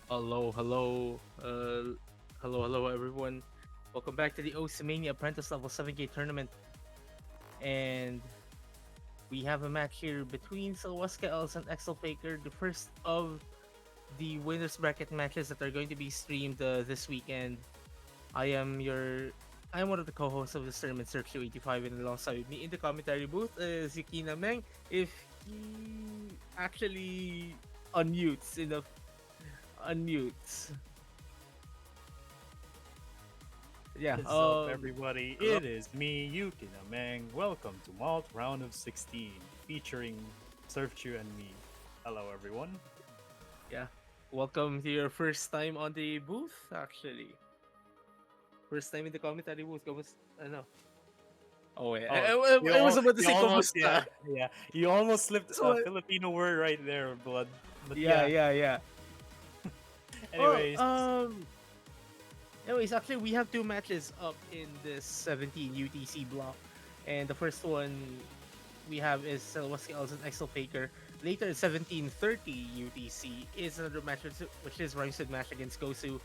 Hello, hello, hello, everyone. Welcome back to the Osamania Apprentice Level 7K tournament. And we have a match here between Silhoueska, Elze, and Exilfaker, the first of the winners bracket matches that are going to be streamed this weekend. I am your I am one of the co-hosts of this tournament, Sergio85, and alongside with me in the commentary booth is Yukina Meng. If he actually unmutes. Yeah. What's up, everybody? Hello. It is me, Yukina Meng. Welcome to MALT Round of 16, featuring Surfchu and me. Hello, everyone. Yeah. Welcome to your first time on the booth, actually. First time in the commentary booth. Ano? Oh, wait. Oh, I was about to you say almost, yeah, kamusta. yeah. You almost slipped That's a what. Filipino word right there, blood. But Yeah, yeah. yeah, yeah. Well, Anyways, anyways, actually, we have two matches up in this 17 UTC block. And the first one we have is Silhoueska and Exilfaker. Later, 17:30 UTC is another match, which is Rhymesid match against Gosu,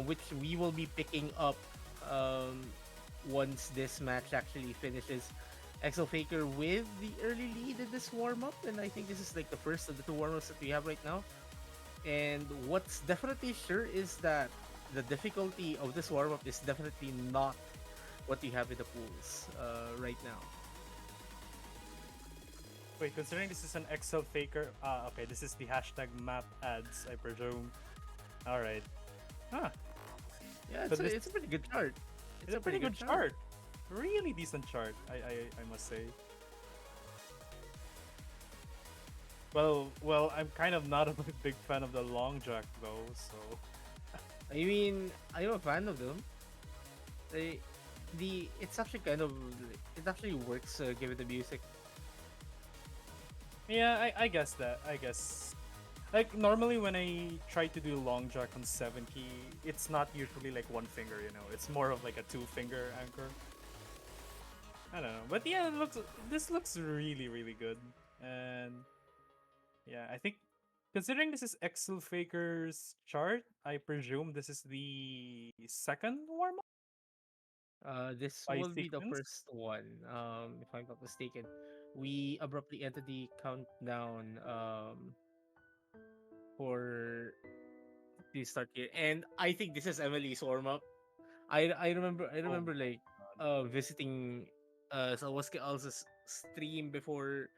which we will be picking up um, once this match actually finishes. Exilfaker with the early lead in this warm up, and I think this is like the first of the two warm ups that we have right now. And what's definitely sure is that the difficulty of this warm up is definitely not what you have in the pools right now. wait, considering this is an Excel faker, okay, this is the hashtag map ads, I presume. Alright. Huh. Yeah, So this it's a pretty good chart. It's is a a pretty pretty good good chart. chart. Really decent chart, I must say. Well, I'm kind of not a big fan of the long jack though, so I mean, I'm a fan of them. They, it's actually kind of it actually works given the music. yeah, I guess that. I guess like normally when I try to do long jack on 70, it's not usually like one finger, you know. It's more of like a two finger anchor. I don't know, but yeah, this looks really good, and yeah, I think considering this is Exilfaker's chart, I presume this is the second warm up This by will be the sequence. first one, if I'm not mistaken. We abruptly ended the countdown for the start here, and I think this is Emily's warm up. I Oh remember like my god. visiting Sawaski Al's stream before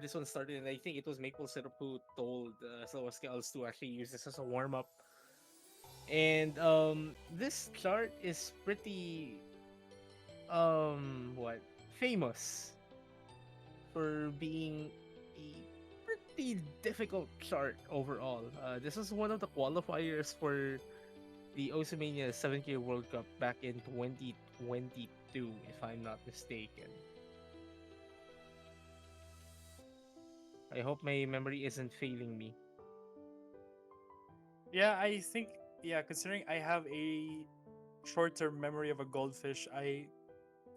this one started, and I think it was Maple Syrup who told Sawaski Als to actually use this as a warm up. And this chart is pretty what famous for being a pretty difficult chart overall. This was one of the qualifiers for the Oceania 7K World Cup back in 2022, if I'm not mistaken. I hope my memory isn't failing me. Yeah, I think yeah, considering I have a short-term memory of a goldfish, I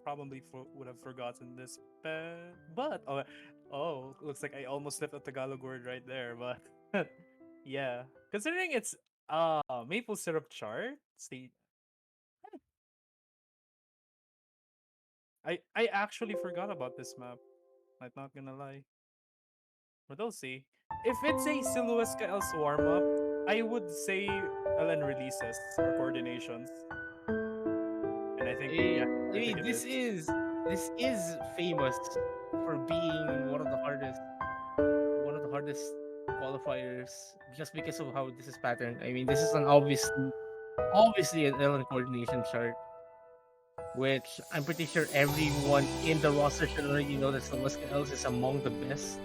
probably would have forgotten this. But looks like I almost slipped a Tagalog word right there. But yeah, considering it's maple syrup chart, see, I actually forgot about this map. I'm not gonna lie, but we'll see. If it's a Silhoueska else warm up, I would say LN releases or coordinations, and I think Eh, yeah, I I think mean, it is. this is famous for being one of the hardest qualifiers just because of how this is patterned. I mean, this is an obviously an Ellen coordination chart. which I'm pretty sure everyone in the roster should already know that Silhoueska Elze is among the best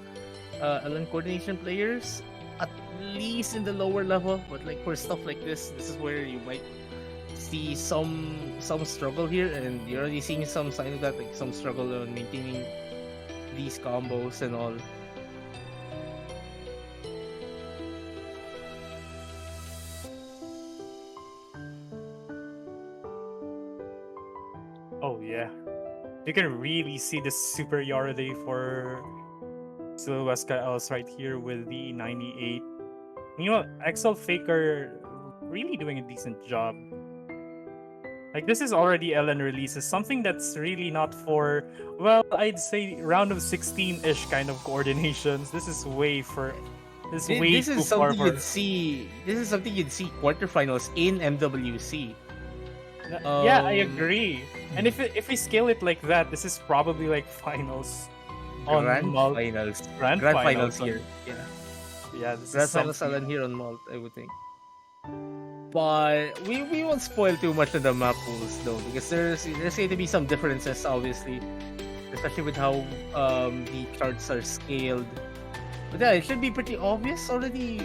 LN coordination players, at least in the lower level. But like for stuff like this is where you might see some struggle here, and you're already seeing some sign of that, like some struggle on maintaining these combos and all. Oh yeah, you can really see the superiority for Silhoueska else right here with the 98. You know, Exilfaker really doing a decent job. Like this is already LN releases, something that's really not for, well, I'd say round of 16-ish kind of coordinations. This is way This too is far something for. you'd see. This is something you'd see quarterfinals in MWC. Yeah, I Um, agree. And if we scale it like that, this is probably like finals on Grand malt finals, grand grand finals finals on. here. Yeah, Yeah, this is grand finals something. are here on Malt, I would think. But we won't spoil too much of the map pools though, because there's going to be some differences, obviously, especially with how the charts are scaled. But yeah, it should be pretty obvious already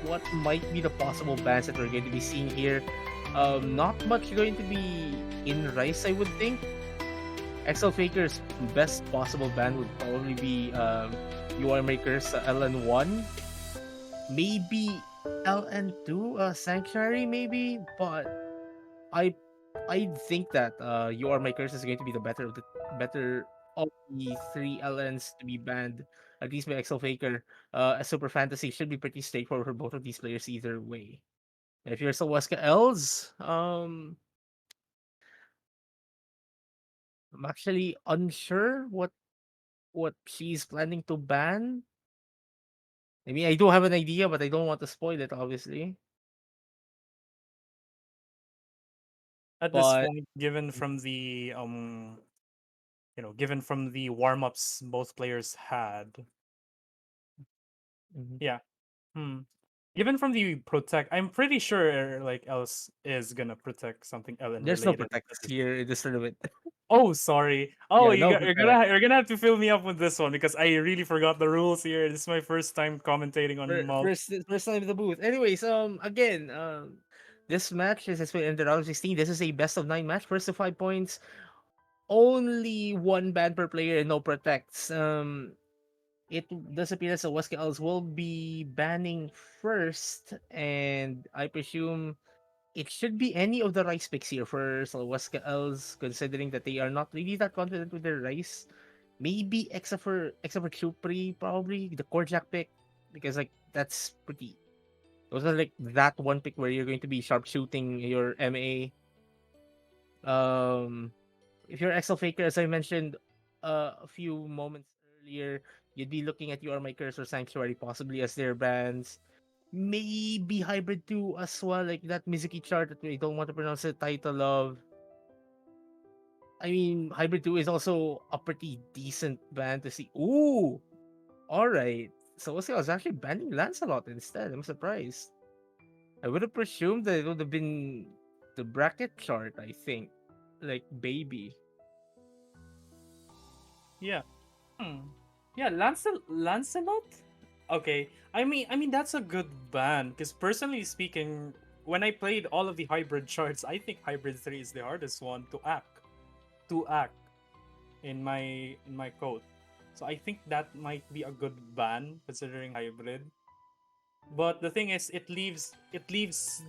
what might be the possible bans that we're going to be seeing here. Not much going to be in Rice, I would think. Exilfaker's best possible ban would probably be UR Maker's LN1, maybe LN2, Sanctuary, maybe. But I I think that UR Makers is going to be the better of the three LNs to be banned, at least by Exo Faker. A Super Fantasy should be pretty straightforward for both of these players either way. If you're Silhoueska Els, I'm actually unsure what she's planning to ban. I mean, I do have an idea, but I don't want to spoil it, obviously. At this But point, given from the given from the warm-ups both players had. mhm, Yeah. Hmm. Given from the protect, I'm pretty sure like else is gonna protect something Ellen there's no related. protects here in this tournament. Oh, sorry. Oh, Yeah, no protect. you're gonna have to fill me up with this one because I really forgot the rules here. This is my first time commentating on Malt. First time in the booth. Anyways, again, this match is in the round of 16. This is a best of 9 match. First to 5 points. Only one ban per player and no protects. It does appear that Silhoueska Els will be banning first, and I presume it should be any of the rice picks here for Silhoueska Els, considering that they are not really that confident with their rice. Maybe except for Chupri, probably the Korjak pick, because like that's pretty. Those are like that one pick where you're going to be sharpshooting your MA. Um, if you're Excel Faker, as I mentioned a few moments earlier, you'd be looking at your Makers or Sanctuary possibly as their bands. Maybe Hybrid 2 as well, like that Mizuki chart that we don't want to pronounce the title of. I mean, Hybrid 2 is also a pretty decent band to see. Ooh, alright. So I was actually banning Lancelot instead. I'm surprised. I would have presumed that it would have been the bracket chart, I think. Like baby. Yeah. Hmm. Yeah, Lancelot? Okay. I mean that's a good ban because personally speaking, when I played all of the hybrid charts, I think hybrid 3 is the hardest one to act in my code. So I think that might be a good ban considering hybrid. But the thing is it leaves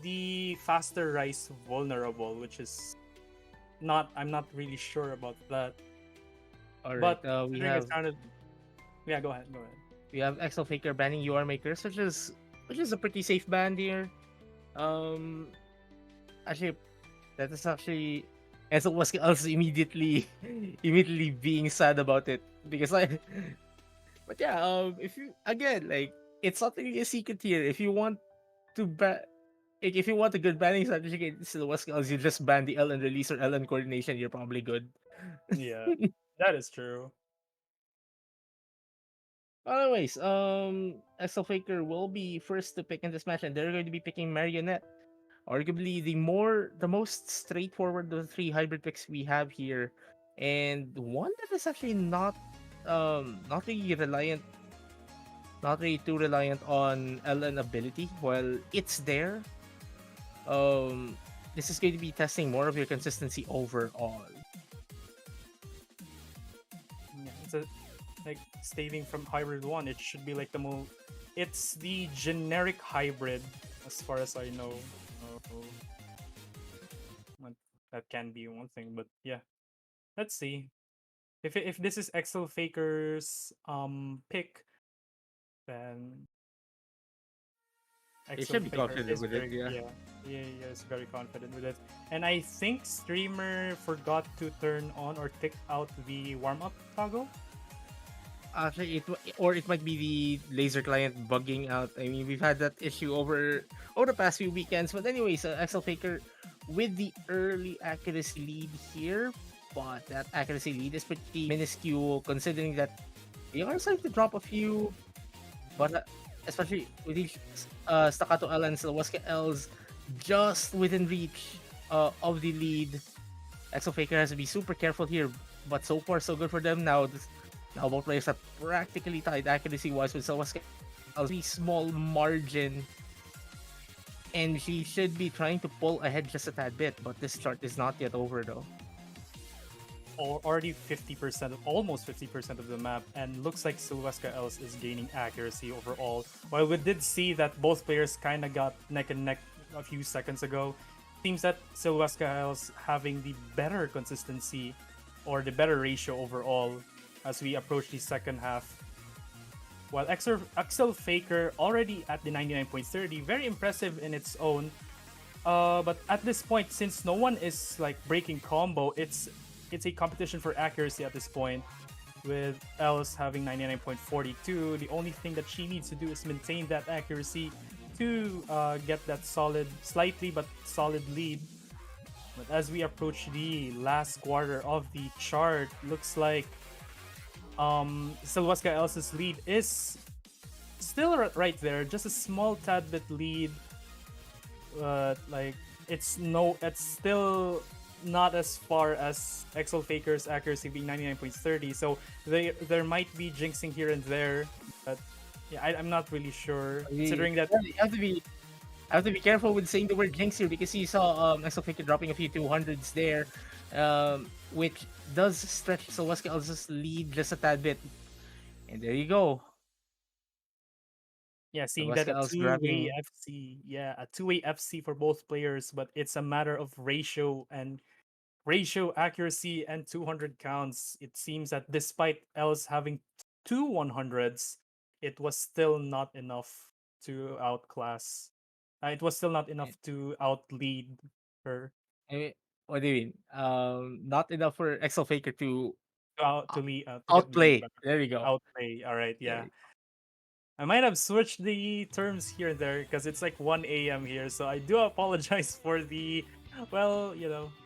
the faster rise vulnerable, which is not I'm not really sure about that. Alright, But considering it sounded yeah, go ahead, go ahead. we have Excel Faker banning UR Makers, which is a pretty safe ban here. Um actually that is actually and so was also immediately being sad about it because I but yeah, if you again like it's not really a secret here. If you want to ban like if you want a good banning strategy against the West Girls, you just ban the L and release or L and coordination, you're probably good. Yeah, that is true. Anyways, Exo Faker will be first to pick in this match, and they're going to be picking Marionette. Arguably the most straightforward of the three hybrid picks we have here, and one that is actually not really reliant, not really too reliant on LN ability. While it's there, um, this is going to be testing more of your consistency overall. Yeah, it's a like stating from hybrid one. It should be like the most. It's the generic hybrid, as far as I know. Uh, what- that can be one thing, but yeah, let's see. If this is Exilfaker's pick, then You should be Exilfaker confident is with it, very yeah. yeah, he is very confident with it. And I think streamer forgot to turn on or tick out the warm up toggle. Actually, or it might be the laser client bugging out. I mean, we've had that issue over the past few weekends. But anyways, Axel Faker with the early accuracy lead here, but that accuracy lead is pretty minuscule considering that they are starting to drop a few. But especially with each staccato L and Silhoueska L's just within reach of the lead. Exilfaker has to be super careful here, but so far so good for them. Now both players are practically tied accuracy wise with Silhoueska a very small margin, and she should be trying to pull ahead just a tad bit, but this chart is not yet over though. Already 50%, almost 50% of the map, and looks like Silhoueska Elze is gaining accuracy overall. While we did see that both players kind of got neck and neck a few seconds ago, seems that Silhoueska Elze having the better consistency or the better ratio overall as we approach the second half. While Exilfaker already at the 99.30, very impressive in its own. But at this point, since no one is like breaking combo, it's a competition for accuracy at this point. With Elze having 99.42, the only thing that she needs to do is maintain that accuracy to get that solid, slightly but solid lead. But as we approach the last quarter of the chart, looks like Silhoueska Else's lead is still right there, just a small tad bit lead. Like it's still not as far as Exilfaker's accuracy being 99.30. So there might be jinxing here and there, but yeah, I'm not really sure considering that. You have to be careful with saying the word jinx here because you saw Exofaker dropping a few 200s there, which does stretch Silhoueska Else's lead just a tad bit. And there you go. Yeah, seeing that Silhoueska a Else two-way grabbing. FC, yeah, a two-way FC for both players, but it's a matter of ratio accuracy and 200 counts. It seems that despite Els having two 100s, it was still not enough to outclass. It was still not enough to outlead her I mean, what do you mean? Not enough for Exofaker to to uh, lead to get the lead outplay. back. There you go. Outplay. All right, There yeah. you I might have switched the terms here and there because it's like 1 a.m. here, so I do apologize for the, well,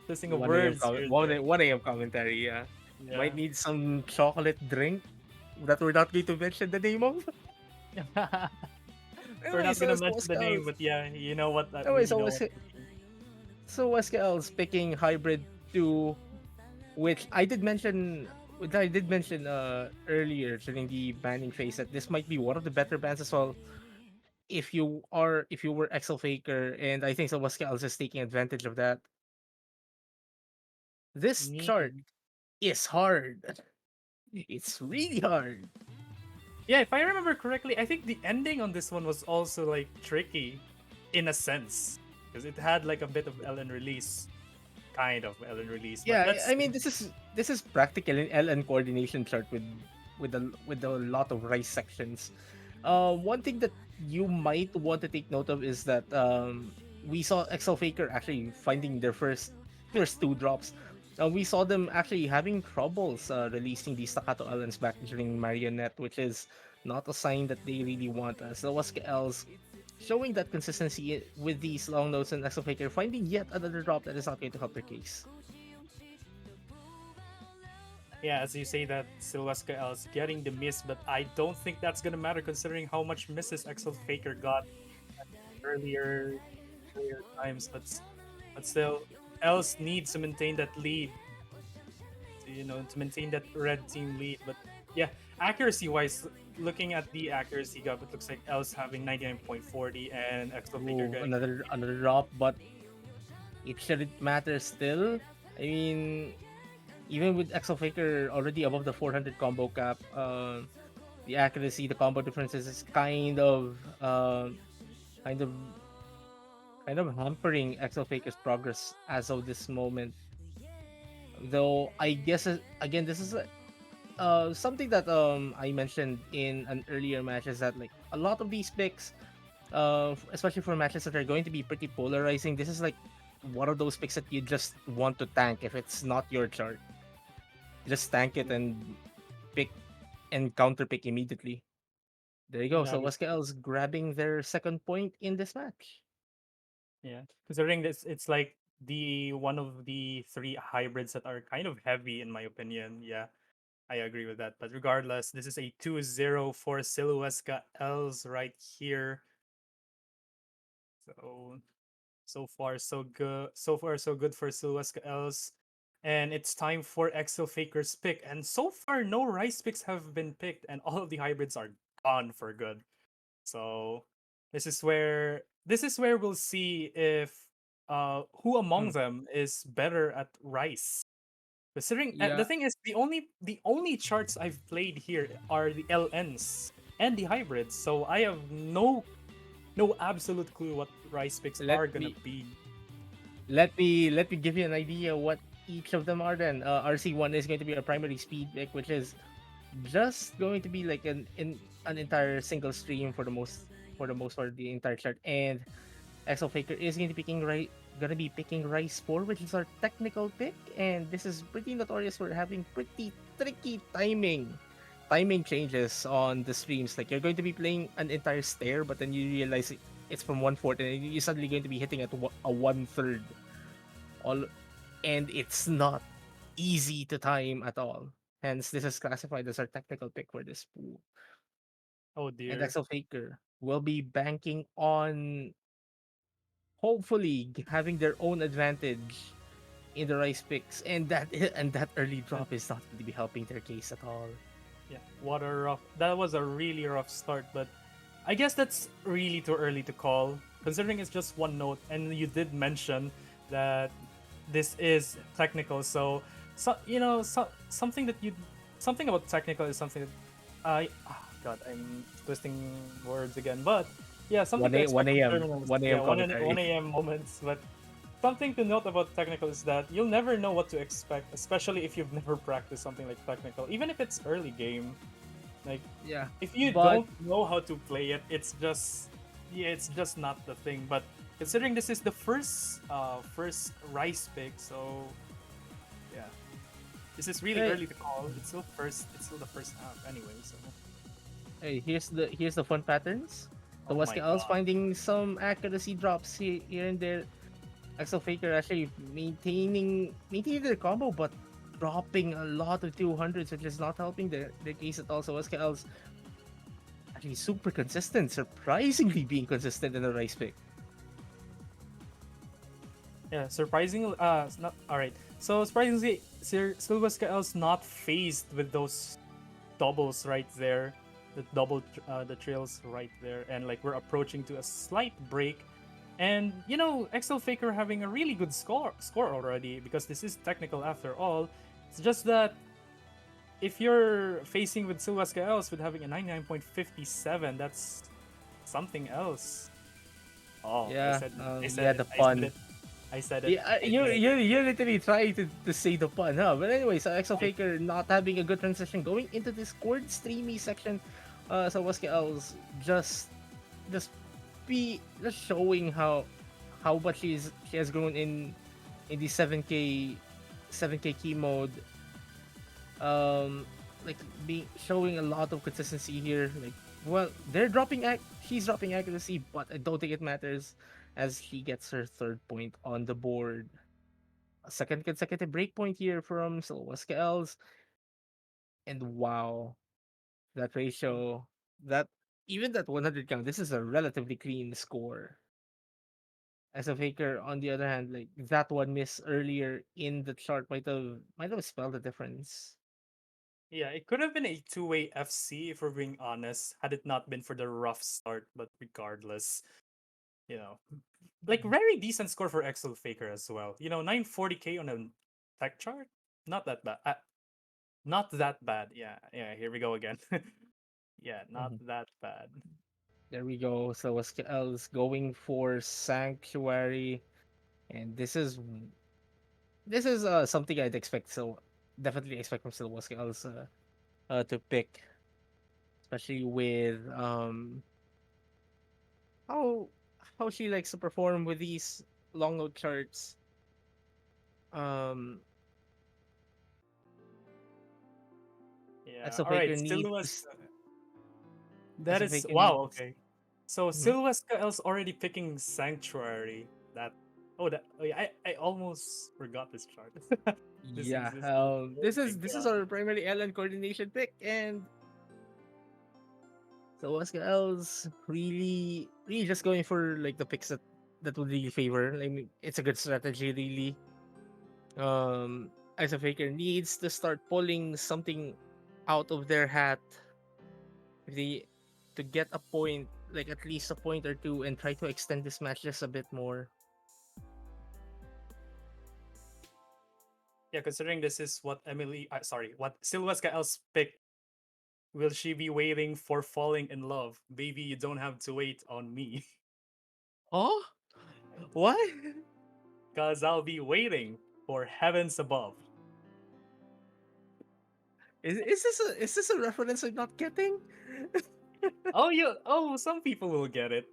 twisting go. of 1 a.m. words here and 1 a.m. commentary. Yeah, there. might need some chocolate drink that we're not going to mention the name of. Yeah. We're Anyway, not gonna so mention the Silhoueska name, Else. but yeah, you know what Anyway, you know what. Silhoueska Else picking hybrid 2, which I did mention earlier during the banning phase that this might be one of the better bans as well if you were Exo Faker, and I think Silhoueska is taking advantage of that. This chart Mm. is hard. It's really hard. Yeah, if I remember correctly, I think the ending on this one was also like tricky, in a sense, because it had like a bit of Ellen release, kind of Ellen release. But Yeah, let's I see. mean this is practical in LN coordination chart with a lot of rice sections. One thing that you might want to take note of is that we saw Excel Faker actually finding their first two drops. We saw them actually having troubles releasing the staccato Ellens back during Marionette, which is not a sign that they really want. So was Els showing that consistency with these long notes and Excel Faker finding yet another drop that is not going to help their case. Yeah, as you say that Silhoueska is getting the miss, but I don't think that's gonna matter considering how much misses Exilfaker got earlier. earlier times, but still, else needs to maintain that lead, to maintain that red team lead. But yeah, accuracy wise, looking at the accuracy gap, it looks like else having 99.40 and Exilfaker Ooh, getting another drop, but it shouldn't matter still. I mean, even with Exilfaker already above the 400 combo cap, the accuracy, the combo differences is kind of, kind of hampering Exilfaker's progress as of this moment. Though I guess again, this is something that I mentioned in an earlier match is that like a lot of these picks, especially for matches that are going to be pretty polarizing, this is like one of those picks that you just want to tank if it's not your chart. Just tank it and pick and counter pick immediately. There you go. yeah, So Wascael's grabbing their second point in this match. yeah. Considering this, it's like the one of the three hybrids that are kind of heavy in my opinion. Yeah, I agree with that. But regardless, this is a 2-0 for Silhoueska Els right here. So so far so good. So far so good for Silhoueska Els. And it's time for Exilfaker's pick. And so far, no rice picks have been picked, and all of the hybrids are gone for good. So this is where we'll see if who among Hmm. them is better at rice. Considering the Yeah, thing is the only charts I've played here are the LNs and the hybrids, so I have no absolute clue what rice picks let are gonna me be. let me give you an idea what each of them are. Then RC1 is going to be a primary speed pick, which is just going to be like an entire single stream for the most part the entire chart. And Exo Faker is going to gonna be picking Rice 4, which is our technical pick, and this is pretty notorious for having pretty tricky timing changes on the streams. Like you're going to be playing an entire stair, but then you realize it's from 1/4, and you're suddenly going to be hitting at a 1/3. All and it's not easy to time at all. Hence, this is classified as our technical pick for this pool. Oh And dear. Exo Faker will be banking on hopefully having their own advantage in the rice picks, and that and that early And drop is not going to be helping their case at all. yeah, what a rough. That was a really rough start, but I guess that's really too early to call, considering it's just one note. And you did mention that this is technical, something that you something about technical is something that God, I'm twisting words again, but yeah, something to expect from terminals. 1 Yeah, a.m. 1 commentary. a.m. moments, but something to note about technical is that you'll never know what to expect, especially if you've never practiced something like technical, even if it's early game. Like, Yeah, if you but don't know how to play it, it's just not the thing. But considering this is the first rice pick, so yeah, this is really hey, early to call. It's still the first half anyway. So here's the fun patterns. So oh my Wesker Else god, finding some accuracy drops here and there. Axel Faker actually maintaining their combo, but dropping a lot of 200s, which is not helping their case at all. So Wesker Else actually super consistent, surprisingly being consistent in the rice pick. yeah, surprisingly, it's not all right. So surprisingly, Silvaska else not phased with those doubles right there, the trails right there, and like we're approaching to a slight break, and Excel Faker having a really good score already because this is technical after all. It's just that if you're facing with Silvaska else with having a 99.57, that's something else. Oh, I Yeah, said it. I yeah, said it. the I said pun. it. I said it. Yeah, I did it. you're literally trying to say the pun, huh? But anyway, so Exo I Faker not having a good transition going into this chord streamy section. So Wesker Else just just showing how much she has grown in the 7k key mode, like being showing a lot of consistency here. Like, well, she's dropping accuracy, but I don't think it matters as she gets her third point on the board. A second consecutive break point here from Silvaska Els, and wow, that ratio, that even that 100 count, this is a relatively clean score. Exilfaker, on the other hand, like that one miss earlier in the chart might have spelled the difference. Yeah, it could have been a two-way FC if we're being honest, had it not been for the rough start. But regardless, you know, like very decent score for Exo Faker as well. 940k on a tech chart, not that bad. Not that bad. Yeah, yeah. Here we go again. Yeah, not Mhm. that bad. There we go. So Elze going for Sanctuary, and this is something I'd expect. So definitely expect from Silhoueska Elze to pick, especially with how how she likes to perform with these long note charts. Um, Yeah. All right. Exofaker needs Silhoueska. That is Exofaker wow. needs. Okay. So Mhm. Silhoueska else already picking Sanctuary. That. Oh, yeah, I almost forgot this chart. this Yeah. existed. Oh This my is this is god. our primary LN coordination pick, and so Oscar L's really just going for like the picks that would really favor. I mean, it's a good strategy, really. As a faker needs to start pulling something out of their hat if they to get a point, like at least a point or two, and try to extend this match just a bit more. Yeah, considering this is what what Silhoueska else picked. Will she be waiting for falling in love? Baby, you don't have to wait on me. Oh, what? Cause I'll be waiting for heavens above. Is this a reference I'm not getting? Some people will get it.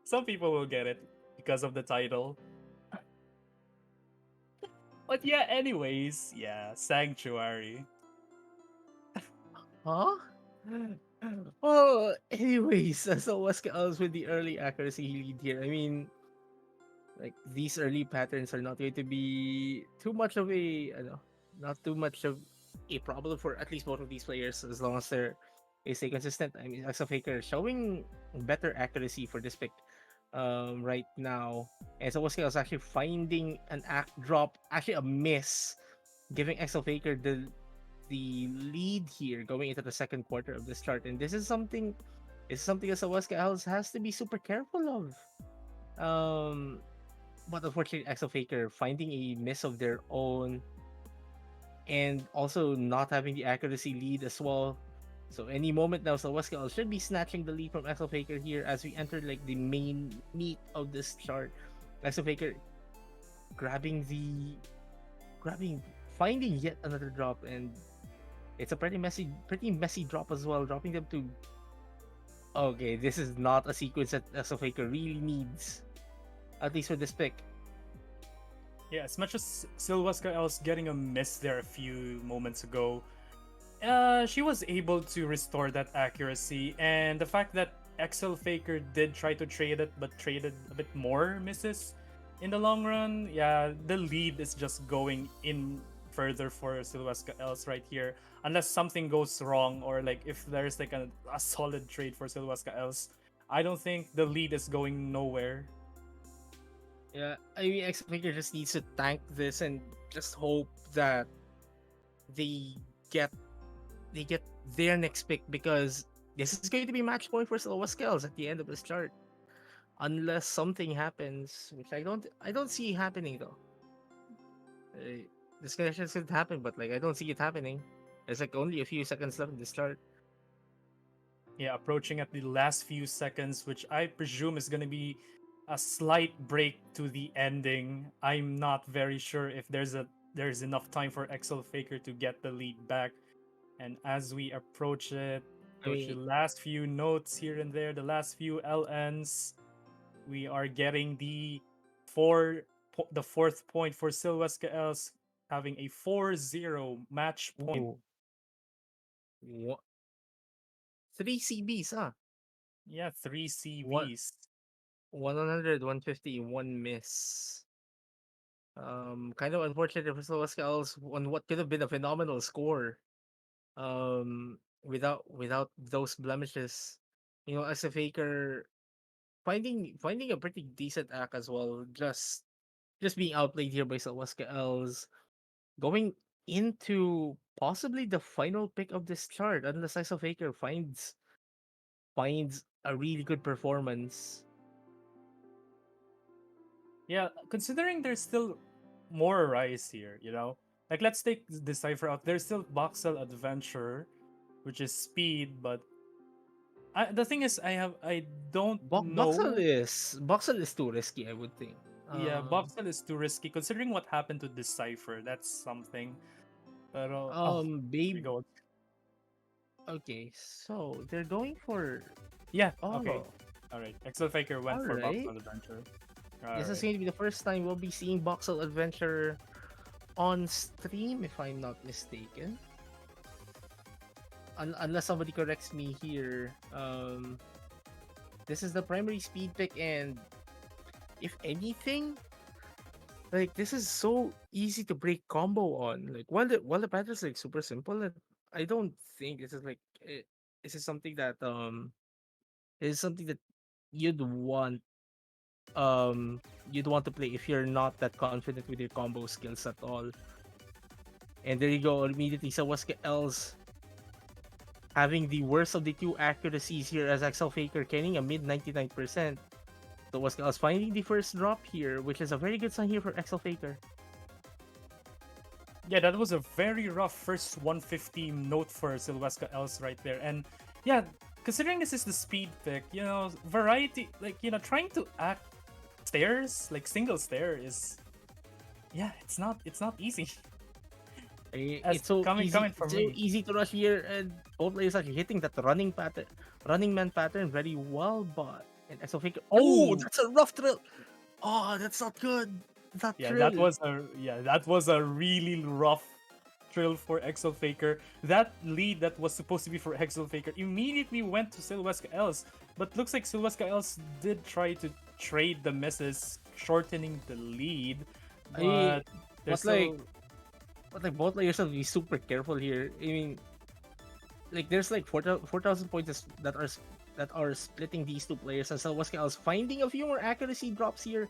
Some people will get it because of the title. But yeah, anyways, yeah, Sanctuary. Huh? Well, anyways, so Wesker Elves with the early accuracy lead here. I mean, like these early patterns are not going to be too much of a, not too much of a problem for at least both of these players as long as they stay consistent. I mean, Exilfaker showing better accuracy for this pick right now, and so Wesker is actually finding an act drop, actually a miss, giving Exilfaker the lead here going into the second quarter of this chart. And this is something that Sawaska Owls has to be super careful of. But unfortunately, Exofaker finding a miss of their own and also not having the accuracy lead as well. So any moment now, Sawaska Owls should be snatching the lead from Exofaker here as we enter like the main meat of this chart. Exofaker grabbing the grabbing finding yet another drop, and it's a pretty messy drop as well, dropping them to. Okay, this is not a sequence that Exofaker really needs, at least for this pick. Yeah, as much as Silvaska was getting a miss there a few moments ago, she was able to restore that accuracy, and the fact that Excel Faker did try to trade it, but traded a bit more misses in the long run. Yeah, the lead is just going in further for Silvesca else right here, unless something goes wrong or like if there's like a solid trade for Silvesca else. I don't think the lead is going nowhere. Yeah, I mean, Exofaker just needs to tank this and just hope that they get they get their next pick, because this is going to be match point for Silva Skills at the end of this chart. Unless something happens, which I don't see happening though. Uh, this connection could happen, but like I don't see it happening. There's like only a few seconds left in this chart. Yeah, approaching at the last few seconds, which I presume is going to be a slight break to the ending. I'm not very sure if there's enough time for Excel Faker to get the lead back. And as we I approach the mean, last few notes here and there, the last few LNs, we are getting the fourth point for Silvesca Els, having a 4-0 match point. ooh, wha- three CBs, huh? Yeah, three What CBs. 100, 150, one miss. Kind of unfortunate for Silva Skills on what could have been a phenomenal score. Without those blemishes, as a faker. finding a pretty decent act as well. Just being outplayed here by Silhoueska Els, going into possibly the final pick of this chart, unless Exilfaker finds a really good performance. Yeah, considering there's still more rise here, you know? Like, let's take Decipher out. There's still Voxel Adventure, which is speed, but the thing is, I don't know. Boxel is too risky, I would think. Yeah, Voxel is too risky considering what happened to Decipher. That's something. But oh, we Babe. go. Okay, so they're going for Yeah, okay. oh, All right. Exilfaker all went for right. Voxel Adventure. All This is right. going to be the first time we'll be seeing Boxel Adventure on stream, if I'm not mistaken. Unless somebody corrects me here. This is the primary speed pick, and if anything, like this is so easy to break combo on. Like while the pattern is like super simple, I don't think this is like this is something that is something that you'd want you'd want to play if you're not that confident with your combo skills at all. And there you go, immediately Sawaska Els having the worst of the two accuracies here as Exilfaker carrying a mid 99%. Sawaska Els finding the first drop here, which is a very good sign here for Exilfaker. Yeah, that was a very rough first 150 note for Silhoueska Else right there. And yeah, considering this is the speed pick, you know, variety, like, you know, trying to act stairs, like single stair is, yeah, it's not easy. As It's so coming for me. easy to rush here, and both players are hitting that running man pattern very well. But and Exilfaker, oh, Oh, that's a rough drill. Oh, that's not good. That yeah, drill. that was a really rough trill for Exilfaker. That lead that was supposed to be for Exilfaker immediately went to Silhoueska Else, but looks like Silhoueska Else did try to trade the misses, shortening the lead, I but there's but like still but like both players have to be super careful here. I mean, like there's like 4,000 points that are splitting these two players, and Salwaska is finding a few more accuracy drops here,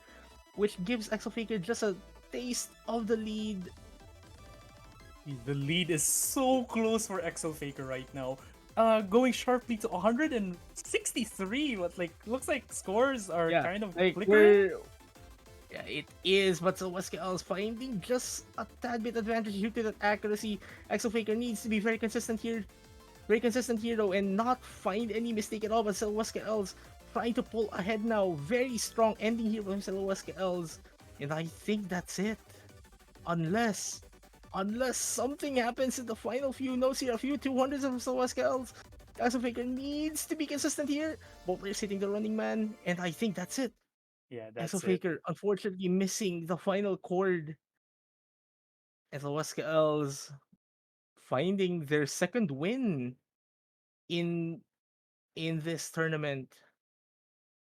which gives Exilfaker just a taste of the lead. the lead is so close for Exilfaker right now. Going sharply to 163. What like looks like scores are Yeah, kind of like flickering. we're yeah, it is, but Salwaska is finding just a tad bit advantage due to that accuracy. Exilfaker needs to be very consistent here though, and not find any mistake at all. But Silhoueska Els trying to pull ahead now. Very strong ending here from Silhoueska Els. And I think that's it. Unless something happens in the final few notes here, a few 200s of Silhoueska Els. Exilfaker needs to be consistent here. Both players hitting the running man, and I think that's it. Yeah, that's it. Exilfaker unfortunately missing the final chord. And Silhoueska Els finding their second win in this tournament. Yeah.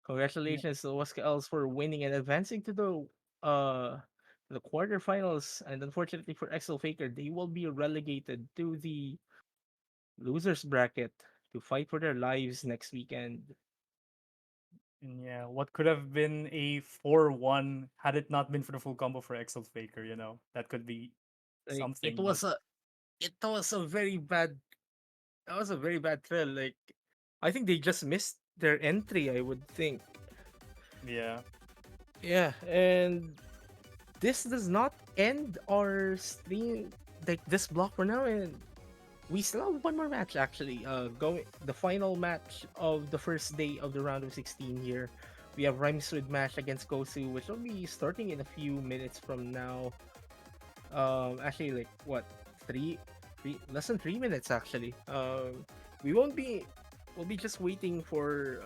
Congratulations to Oscar Els for winning and advancing to the quarterfinals. And unfortunately for Exilfaker, they will be relegated to the losers bracket to fight for their lives next weekend. And yeah, what could have been a 4-1 had it not been for the full combo for Exilfaker, you know? That could be Like something, but it was a very bad that was a very bad thrill. Like I think they just missed their entry, I would think. yeah. Yeah, and this does not end our stream like this block for now, and we still have one more match actually. Going the final match of the first day of the round of 16 here. We have Rhymeswood match against Kosu, which will be starting in a few minutes from now. Actually, like what, less than 3 minutes actually. We won't be. We'll be just waiting for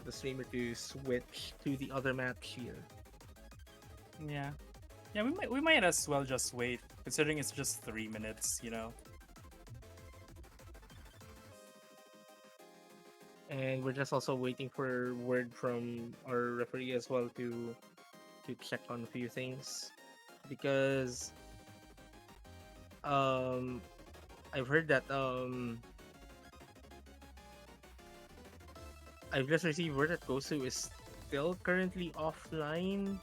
the streamer to switch to the other match here. Yeah. Yeah, we might as well just wait, considering it's just 3 minutes, you know? And we're just also waiting for word from our referee as well to check on a few things, because um I've heard that I've just received word that Gosu is still currently offline.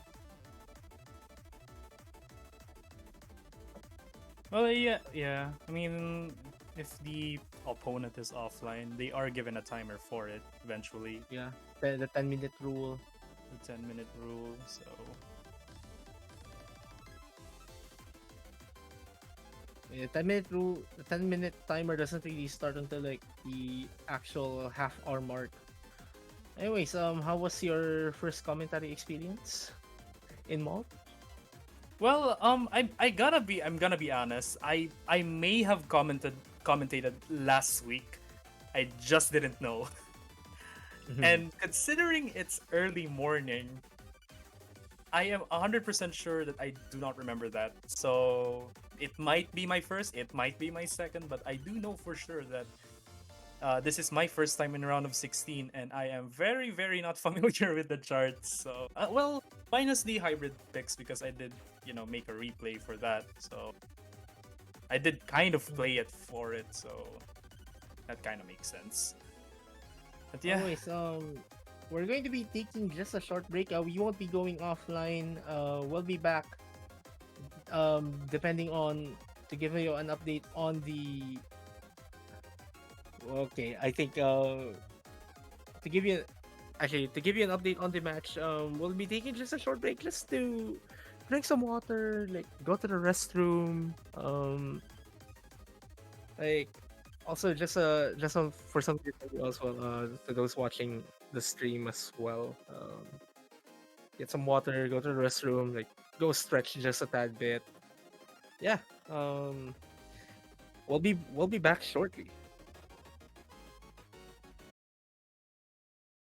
Well, yeah, yeah. I mean, if the opponent is offline, they are given a timer for it eventually. Yeah, the 10-minute rule. The 10-minute rule. So Yeah, 10-minute rule. The 10-minute timer doesn't really start until like the actual half-hour mark. Anyways, how was your first commentary experience in Malt? well, I'm gonna be honest. I may have commentated last week. I just didn't know. Mhm. And considering it's early morning, I am 100% sure that I do not remember that. So it might be my first, it might be my second, but I do know for sure that this is my first time in round of 16, and I am very, very not familiar with the charts. So, well, minus the hybrid picks because I did, make a replay for that. So I did kind of play it for it. So that kind of makes sense. But yeah, Anyways, we're going to be taking just a short break. We won't be going offline. We'll be back. Depending on to give you an update on the. Okay, I think to give you actually to give you an update on the match, we'll be taking just a short break just to drink some water, like go to the restroom, like also just some for some people as well, to those watching the stream as well. Get some water, go to the restroom, like go stretch just a tad bit. Yeah. Um we'll be back shortly.